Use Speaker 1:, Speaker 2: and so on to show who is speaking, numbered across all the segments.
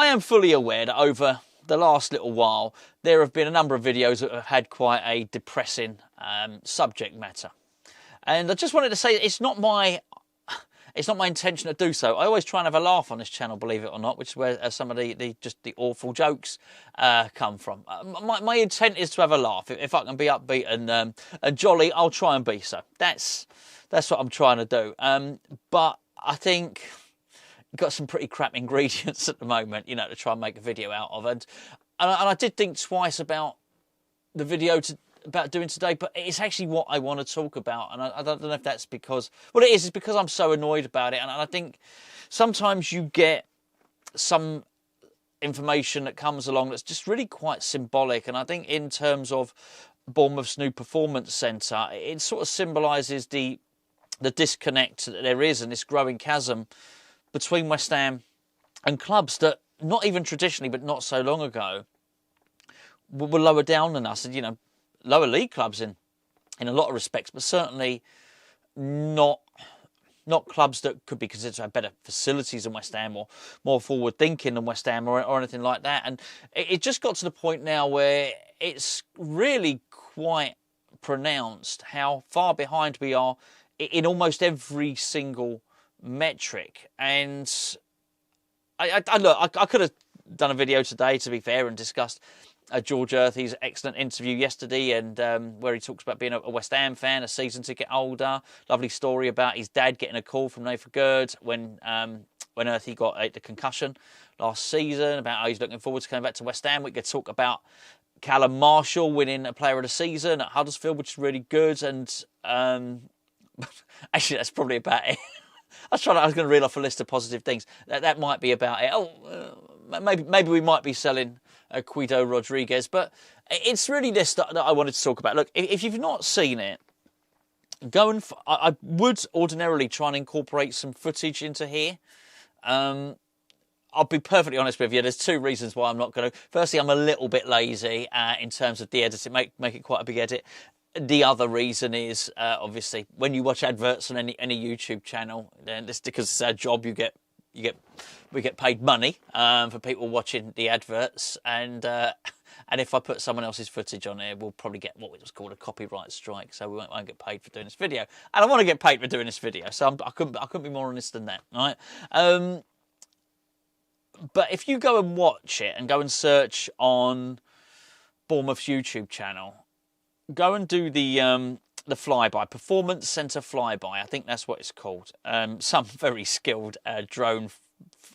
Speaker 1: am fully aware that over the last little while, there have been a number of videos that have had quite a depressing subject matter. And I just wanted to say it's not my intention to do so. I always try and have a laugh on this channel, believe it or not, which is where some of the awful jokes come from. My intent is to have a laugh. If I can be upbeat and jolly, I'll try and be so. That's what I'm trying to do. But I think got some pretty crap ingredients at the moment, you know, to try and make a video out of. And I did think twice about the video about doing today, but it's actually what I want to talk about. And I don't know if that's because, well, it is. It's because I'm so annoyed about it. And I think sometimes you get some information that comes along that's just really quite symbolic. And I think in terms of Bournemouth's new performance centre, it sort of symbolises the disconnect that there is and this growing chasm between West Ham and clubs that not even traditionally, but not so long ago, were lower down than us. And, you know, lower league clubs in a lot of respects, but certainly not clubs that could be considered to have better facilities than West Ham or more forward thinking than West Ham or anything like that. And it just got to the point now where it's really quite pronounced how far behind we are in almost every single metric. And I could have done a video today, to be fair, and discussed George Earthy's excellent interview yesterday, and where he talks about being a West Ham fan, a season ticket holder. Lovely story about his dad getting a call from Nathan Gerd when Earthy got the concussion last season, about how he's looking forward to coming back to West Ham. We could talk about Callum Marshall winning a Player of the Season at Huddersfield, which is really good. And actually, that's probably about it. I was going to reel off a list of positive things. That might be about it. Maybe we might be selling Guido Rodriguez, but it's really this that I wanted to talk about. Look, if you've not seen it, I would ordinarily try and incorporate some footage into here. I'll be perfectly honest with you. There's two reasons why I'm not going to. Firstly, I'm a little bit lazy in terms of the editing. Make it quite a big edit. The other reason is obviously when you watch adverts on any YouTube channel, then this, because it's our job, we get paid money for people watching the adverts, and if I put someone else's footage on here, we'll probably get what was called a copyright strike, so we won't get paid for doing this video. And I want to get paid for doing this video, so I couldn't be more honest than that, right? But if you go and watch it and go and search on Bournemouth's YouTube channel, go and do the flyby, Performance Centre flyby. I think that's what it's called. Some very skilled drone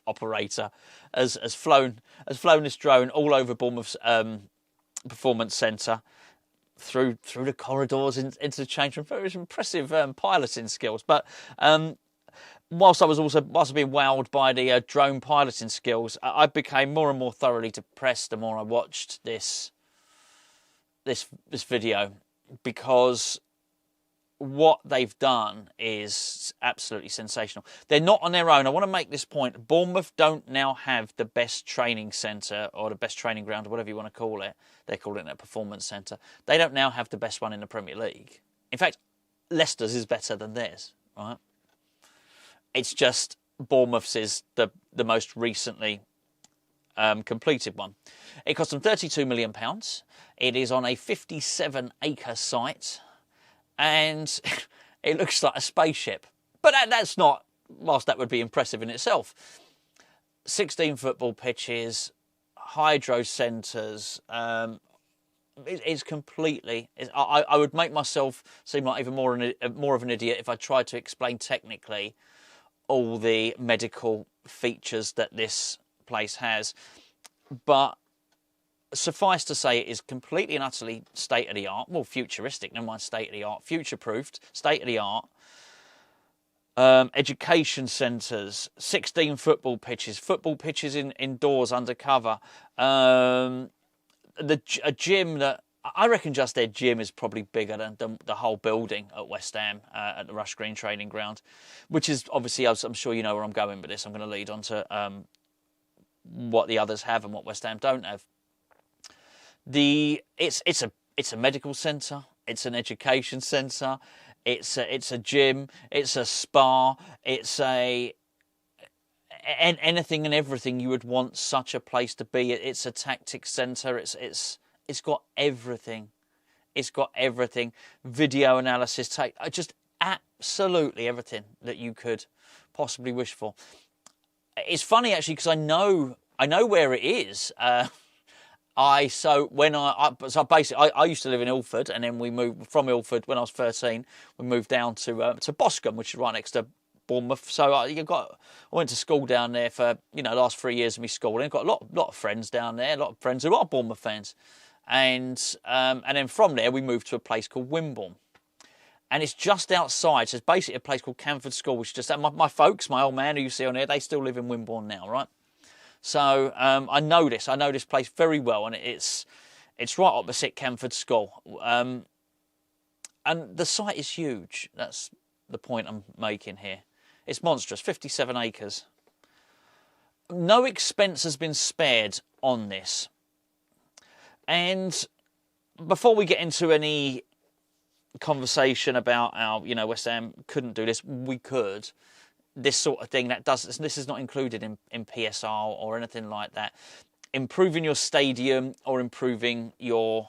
Speaker 1: operator has flown this drone all over Bournemouth's Performance Centre through the corridors into the change room. Very impressive piloting skills. But whilst I was being wowed by the drone piloting skills, I became more and more thoroughly depressed the more I watched this video, because what they've done is absolutely sensational. They're not on their own. I want to make this point. Bournemouth don't now have the best training centre or the best training ground or whatever you want to call it. They're calling it a performance centre. They don't now have the best one in the Premier League. In fact, Leicester's is better than theirs, right? It's just Bournemouth's is the most recently completed one. It cost them £32 million. It is on a 57-acre site, and it looks like a spaceship. But that's not, whilst that would be impressive in itself. 16 football pitches, hydro centres. It's completely. I would make myself seem like even more of an idiot if I tried to explain technically all the medical features that this place has. But suffice to say, it is completely and utterly state-of-the-art. Well, futuristic, never mind state-of-the-art. Future-proofed, state-of-the-art. Education centres, 16 football pitches indoors undercover. A gym that, I reckon just their gym is probably bigger than the whole building at West Ham, at the Rush Green Training Ground, which is obviously, I'm sure you know where I'm going with this. I'm going to lead on to what the others have and what West Ham don't have. It's a medical centre, it's an education centre, it's a gym, it's a spa, it's anything and everything you would want such a place to be. It's a tactics centre. It's got everything. It's got everything. Video analysis, just absolutely everything that you could possibly wish for. It's funny actually because I know where it is. I used to live in Ilford, and then we moved from Ilford when I was 13. We moved down to Boscombe, which is right next to Bournemouth. So I went to school down there for the last 3 years of my schooling. Got a lot of friends down there, a lot of friends who are Bournemouth fans, and then from there we moved to a place called Wimborne, and it's just outside. So it's basically a place called Camford School, which is just my folks, my old man who you see on here, they still live in Wimborne now, right? So I know this place very well, and it's right opposite Camford School, and the site is huge. That's the point I'm making here. It's monstrous, 57 acres. No expense has been spared on this. And before we get into any conversation about how West Ham couldn't do this, we could. This sort of thing this is not included in PSR or anything like that. Improving your stadium or improving your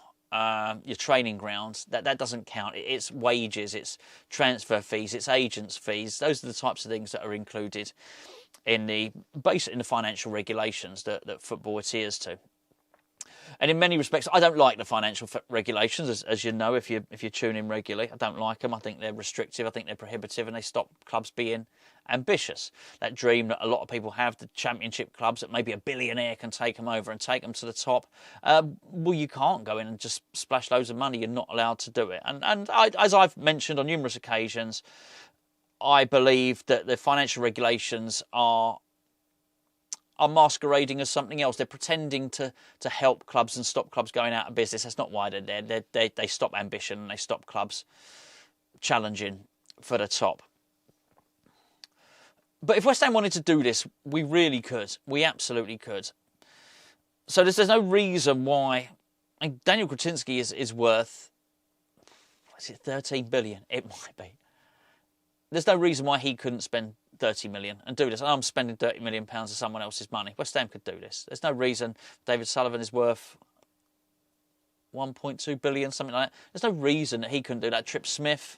Speaker 1: training grounds, that doesn't count. It's wages, it's transfer fees, it's agents' fees. Those are the types of things that are included in the financial regulations that football adheres to. And in many respects, I don't like the financial regulations, as you know, if you tune in regularly. I don't like them. I think they're restrictive. I think they're prohibitive, and they stop clubs being ambitious. That dream that a lot of people have, the championship clubs, that maybe a billionaire can take them over and take them to the top. Well, you can't go in and just splash loads of money. You're not allowed to do it. And as I've mentioned on numerous occasions, I believe that the financial regulations are masquerading as something else. They're pretending to help clubs and stop clubs going out of business. That's not why they're there. They stop ambition, and they stop clubs challenging for the top. But if West Ham wanted to do this, we really could. We absolutely could. So there's no reason why. Daniel Kretinsky is worth, is it 13 billion? It might be. There's no reason why he couldn't spend 30 million and do this. I'm spending 30 million pounds of someone else's money. West Ham could do this. There's no reason David Sullivan is worth 1.2 billion, something like that. There's no reason that he couldn't do that. Trip Smith,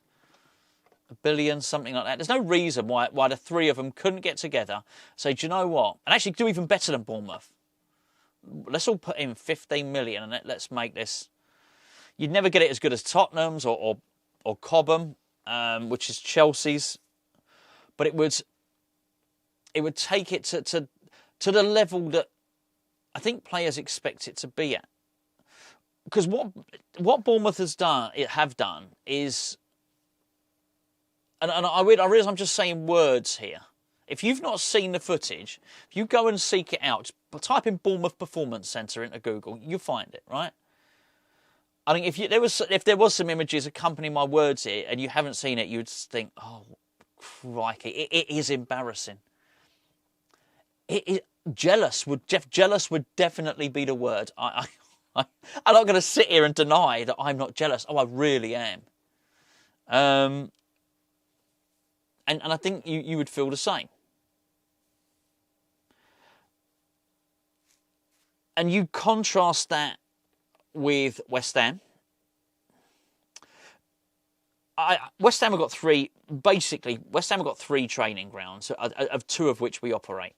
Speaker 1: $1 billion, something like that. There's no reason why the three of them couldn't get together, say, do you know what? And actually do even better than Bournemouth. Let's all put in 15 million and let's make this. You'd never get it as good as Tottenham's or Cobham, which is Chelsea's. But it would take it to the level that I think players expect it to be at. Because what Bournemouth have done is, and I realise I'm just saying words here. If you've not seen the footage, if you go and seek it out, type in Bournemouth Performance Centre into Google, you'll find it, right? I think if there was some images accompanying my words here and you haven't seen it, you'd think, oh, crikey, it is embarrassing. Jealous would definitely be the word. I'm not going to sit here and deny that I'm not jealous. Oh, I really am. And I think you would feel the same. And you contrast that with West Ham. West Ham have got three training grounds, of two of which we operate.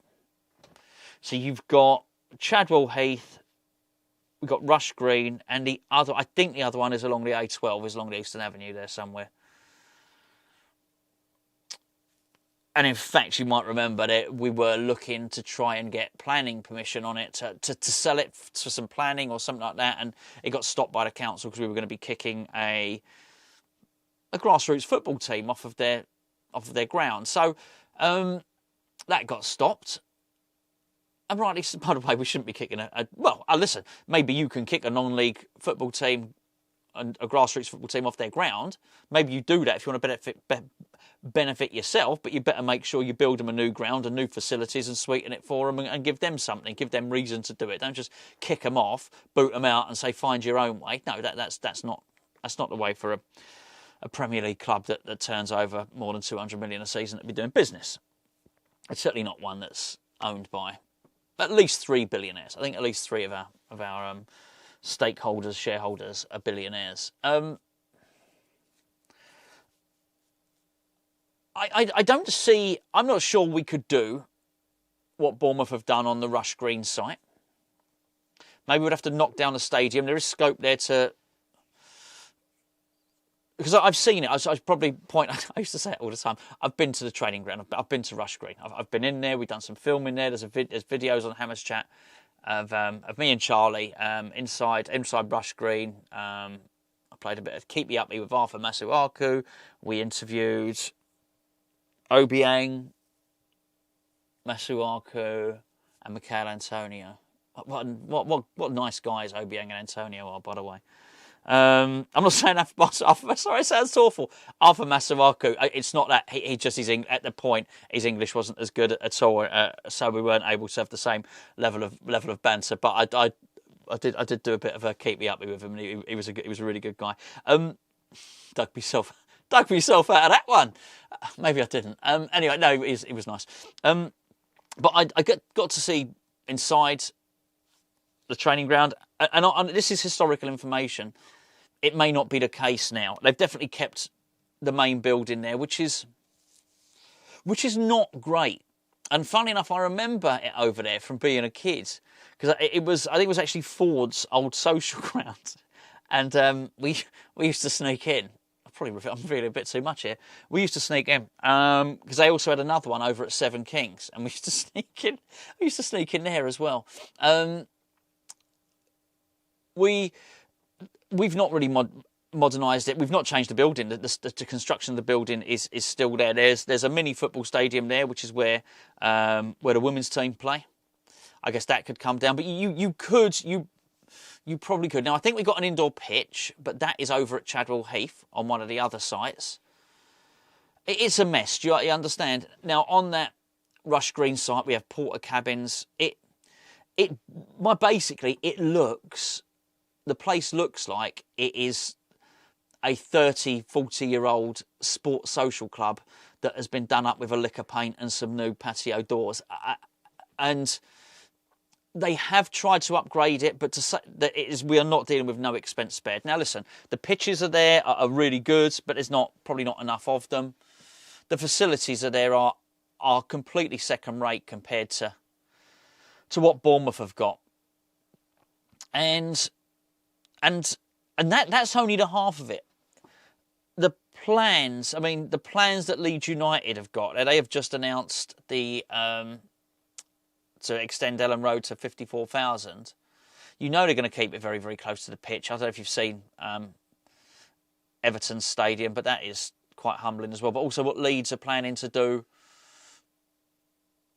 Speaker 1: So you've got Chadwell Heath, we've got Rush Green, and I think the other one is along the A12, is along the Eastern Avenue there somewhere. And in fact, you might remember that we were looking to try and get planning permission on it to sell it for some planning or something like that, and it got stopped by the council because we were going to be kicking a grassroots football team off of their ground. So that got stopped. And rightly, by the way, we shouldn't be kicking listen, maybe you can kick a non-league football team and a grassroots football team off their ground. Maybe you do that if you want to benefit yourself, but you better make sure you build them a new ground and new facilities and sweeten it for them and give them something, give them reason to do it. Don't just kick them off, boot them out and say, find your own way. No, that's not the way for a Premier League club that turns over more than 200 million a season to be doing business. It's certainly not one that's owned by at least 3 billionaires. I think at least 3 of our stakeholders, shareholders are billionaires. I don't see. I'm not sure we could do what Bournemouth have done on the Rush Green site. Maybe we'd have to knock down the stadium. There is scope there to. Because I've seen it. I probably point. I used to say it all the time. I've been to the training ground. I've been to Rush Green. I've been in there. We've done some filming there. There's videos on Hammers Chat of me and Charlie inside Rush Green. I played a bit of Keep Me Up Me with Arthur Masuaku. We interviewed Obiang, Masuaku, and Michael Antonio. What nice guys Obiang and Antonio are, by the way. I'm not saying that. Sorry, it sounds awful. Arthur Masuaku. It's not that he's at the point his English wasn't as good at all, so we weren't able to have the same level of banter. But I did do a bit of a keep me up with him. And he was a really good guy. Dug myself out of that one. Maybe I didn't. Anyway, no, it was nice. But I got to see inside the training ground, and this is historical information. It may not be the case now. They've definitely kept the main building there, which is not great. And funny enough, I remember it over there from being a kid, because I think it was actually Ford's old social ground, and we used to sneak in. I'm revealing a bit too much here. We used to sneak in because they also had another one over at Seven Kings, and we used to sneak in. We used to sneak in there as well. We've not really modernised it. We've not changed the building. The construction of the building is still there. There's a mini football stadium there, which is where the women's team play. I guess that could come down, but you probably could. Now, I think we got an indoor pitch, but that is over at Chadwell Heath on one of the other sites. It's a mess. Do you understand? Now, on that Rush Green site, we have porter cabins. The place looks like it is a 30, 40-year-old sports social club that has been done up with a lick of paint and some new patio doors. And they have tried to upgrade it, but to say that we are not dealing with no expense spared. Now, listen, the pitches are really good, but there's probably not enough of them. The facilities are completely second rate compared to what Bournemouth have got, and that's only the half of it. The plans that Leeds United have got, they have just announced to extend Ellen Road to 54,000. You know they're going to keep it very, very close to the pitch. I don't know if you've seen Everton's stadium, but that is quite humbling as well. But also what Leeds are planning to do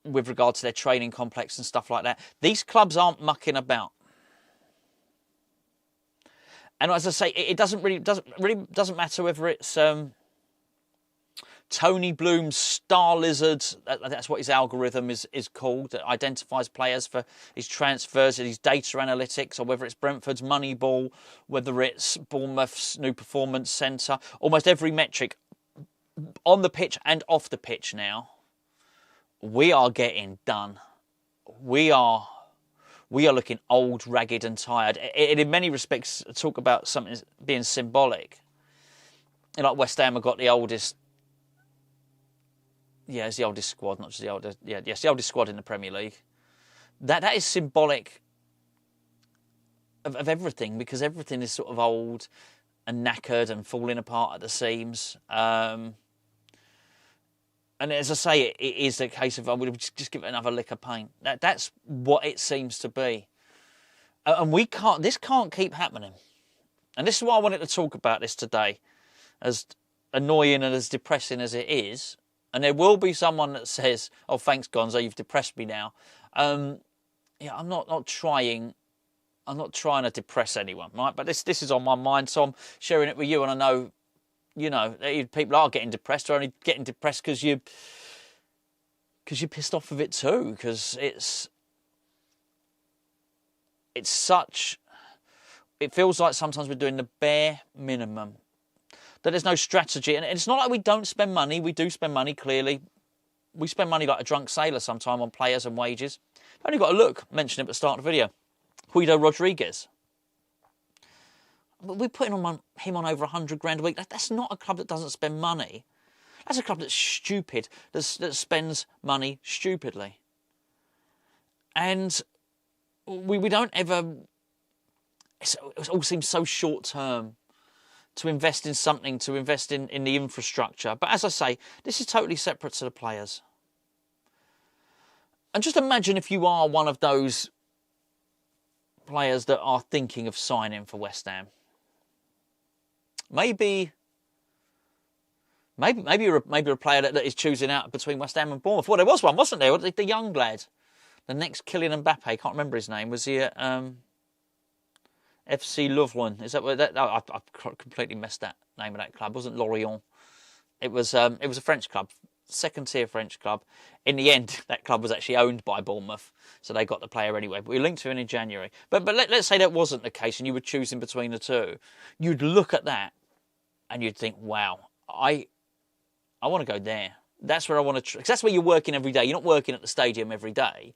Speaker 1: with regard to their training complex and stuff like that. These clubs aren't mucking about. And as I say, it doesn't matter whether it's Tony Bloom's Star Lizard, that's what his algorithm is called, that identifies players for his transfers and his data analytics, or whether it's Brentford's Moneyball, whether it's Bournemouth's new performance centre. Almost every metric on the pitch and off the pitch now, we are getting done. We are looking old, ragged and tired. And in many respects, talk about something being symbolic. Like West Ham have got the oldest... Yeah, it's the oldest squad, not just the oldest... Yeah, yes, the oldest squad in the Premier League. That is symbolic of everything, because everything is sort of old and knackered and falling apart at the seams. And as I say, it is a case of I would just give it another lick of paint. That's what it seems to be, and this can't keep happening. And this is why I wanted to talk about this today, as annoying and as depressing as it is. And there will be someone that says, "Oh, thanks, Gonzo, you've depressed me now." I'm not trying. I'm not trying to depress anyone, right? But this is on my mind, so I'm sharing it with you, and I know. People are getting depressed, or only getting depressed because you're pissed off of it too. Because it feels like sometimes we're doing the bare minimum. That there's no strategy, and it's not like we don't spend money. We do spend money, clearly. We spend money like a drunk sailor sometime on players and wages. I've only got to look, mention it at the start of the video. Guido Rodriguez. We're putting him on over 100 grand a week. That's not a club that doesn't spend money. That's a club that's stupid, that spends money stupidly. And we don't ever... It all seems so short-term to invest in something, to invest in the infrastructure. But as I say, this is totally separate to the players. And just imagine if you are one of those players that are thinking of signing for West Ham. Maybe you're a player that is choosing out between West Ham and Bournemouth. Well, there was one, wasn't there? The young lad, the next Kylian Mbappe. I can't remember his name. Was he at FC Louvain? Is that what that? I completely messed that name of that club. It wasn't Lorient. It was a French club, second tier French club. In the end, that club was actually owned by Bournemouth, so they got the player anyway. But we linked to him in January. But let's say that wasn't the case, and you were choosing between the two. You'd look at that, and you'd think, wow, I want to go there. That's where I want to... Because that's where you're working every day. You're not working at the stadium every day.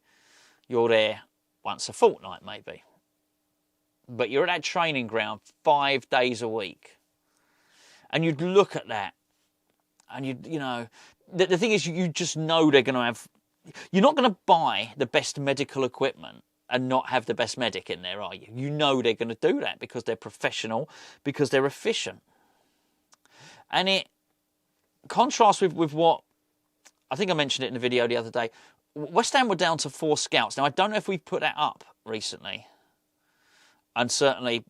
Speaker 1: You're there once a fortnight, maybe. But you're at that training ground 5 days a week. And you'd look at that. And you know... The thing is, you just know they're going to have... You're not going to buy the best medical equipment and not have the best medic in there, are you? You know they're going to do that because they're professional, because they're efficient. And it contrasts with what... I think I mentioned it in the video the other day. West Ham were down to 4 scouts. Now, I don't know if we've put that up recently. And certainly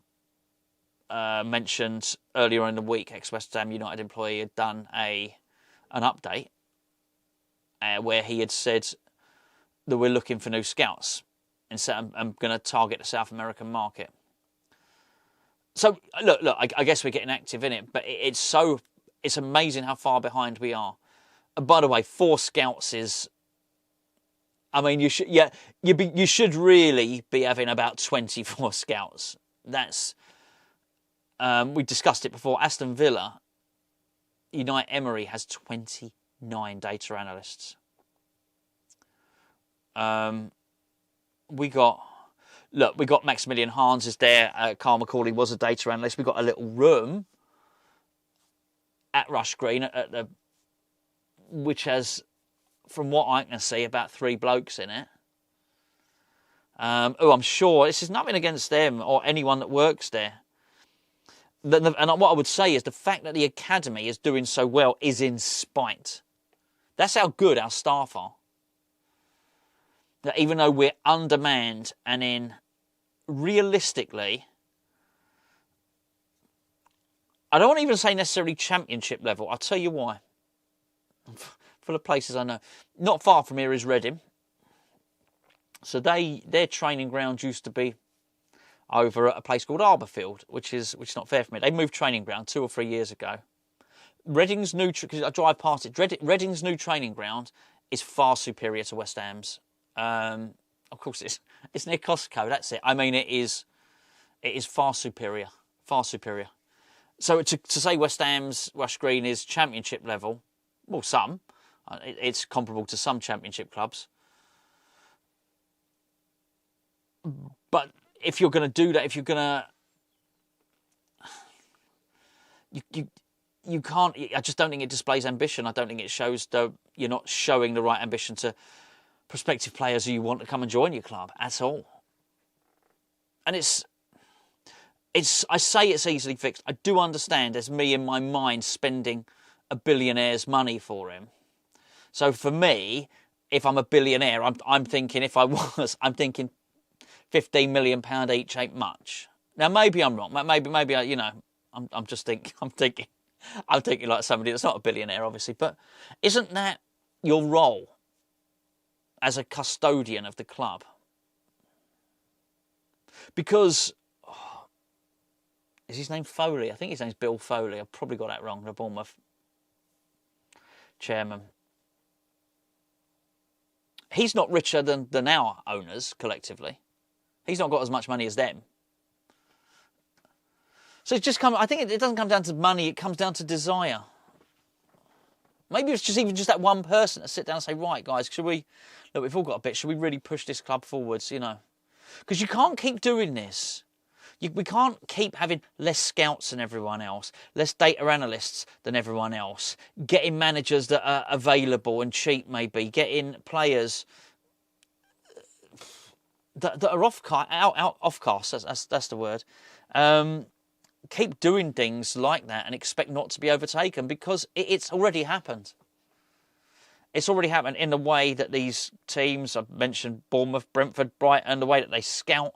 Speaker 1: mentioned earlier in the week, ex-West Ham United employee had done an update where he had said that we're looking for new scouts. And so I'm going to target the South American market. So, look, I guess we're getting active in it, but it's amazing how far behind we are. And by the way, 4 scouts is... I mean, you should really be having about 24 scouts. That's... we discussed it before. Aston Villa, Unai Emery has 29 data analysts. We got Maximilian Hans is there. Carl McCauley was a data analyst. We got a little room at Rush Green which has, from what I can see, about 3 blokes in it. I'm sure this is nothing against them or anyone that works there. And what I would say is the fact that the academy is doing so well is in spite. That's how good our staff are. That even though we're undermanned and realistically, I don't want to even say necessarily championship level. I'll tell you why. Full of places I know. Not far from here is Reading. So their training ground used to be over at a place called Arborfield, which is not fair for me. They moved training ground 2 or 3 years ago. Reading's new, because I drive past it. Reading's new training ground is far superior to West Ham's. Of course, it's near Costco. That's it. I mean, it is far superior, far superior. So to say West Ham's Rush Green is championship level, well, some. It's comparable to some championship clubs. But if you're going to do that, if you're going to... You can't... I just don't think it displays ambition. I don't think it shows... You're not showing the right ambition to prospective players who you want to come and join your club at all. And I say it's easily fixed. I do understand there's me in my mind spending a billionaire's money for him. So for me, if I'm a billionaire, I'm thinking, if I was, I'm thinking £15 million each ain't much. Now maybe I'm wrong. Maybe I, I'm thinking like somebody that's not a billionaire, obviously. But isn't that your role as a custodian of the club? Because is his name Foley? I think his name's Bill Foley. I've probably got that wrong. The Bournemouth chairman. He's not richer than our owners collectively. He's not got as much money as them. So it's just I think it doesn't come down to money. It comes down to desire. Maybe it's just even just that one person to sit down and say, right, guys, should we, look, we've all got a bit, should we really push this club forwards, you know? Because you can't keep doing this. We can't keep having less scouts than everyone else, less data analysts than everyone else, getting managers that are available and cheap maybe, getting players that are offcast, that's the word. Keep doing things like that and expect not to be overtaken, because it's already happened. It's already happened in the way that these teams, I've mentioned Bournemouth, Brentford, Brighton, the way that they scout,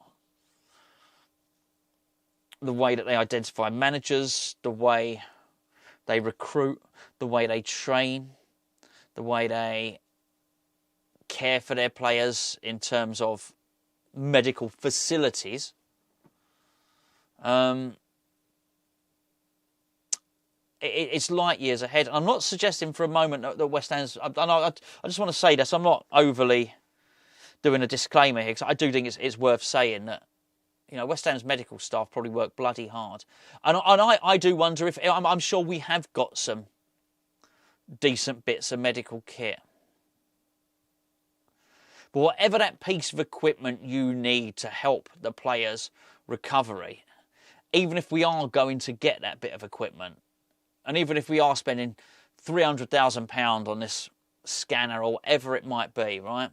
Speaker 1: the way that they identify managers, the way they recruit, the way they train, the way they care for their players in terms of medical facilities. It's light years ahead. I'm not suggesting for a moment that West Ham's... I just want to say this. I'm not overly doing a disclaimer here, because I do think it's worth saying that, you know, West Ham's medical staff probably work bloody hard. And I do wonder if... I'm sure we have got some decent bits of medical kit. But whatever that piece of equipment you need to help the players' recovery, even if we are going to get that bit of equipment, and even if we are spending £300,000 on this scanner or whatever it might be, right?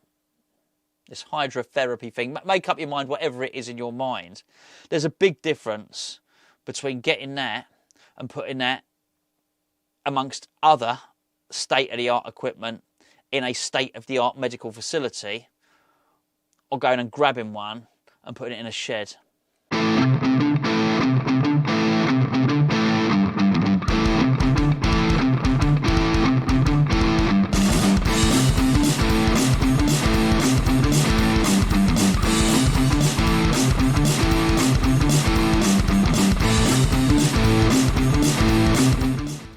Speaker 1: This hydrotherapy thing, make up your mind whatever it is in your mind. There's a big difference between getting that and putting that amongst other state-of-the-art equipment in a state-of-the-art medical facility, or going and grabbing one and putting it in a shed.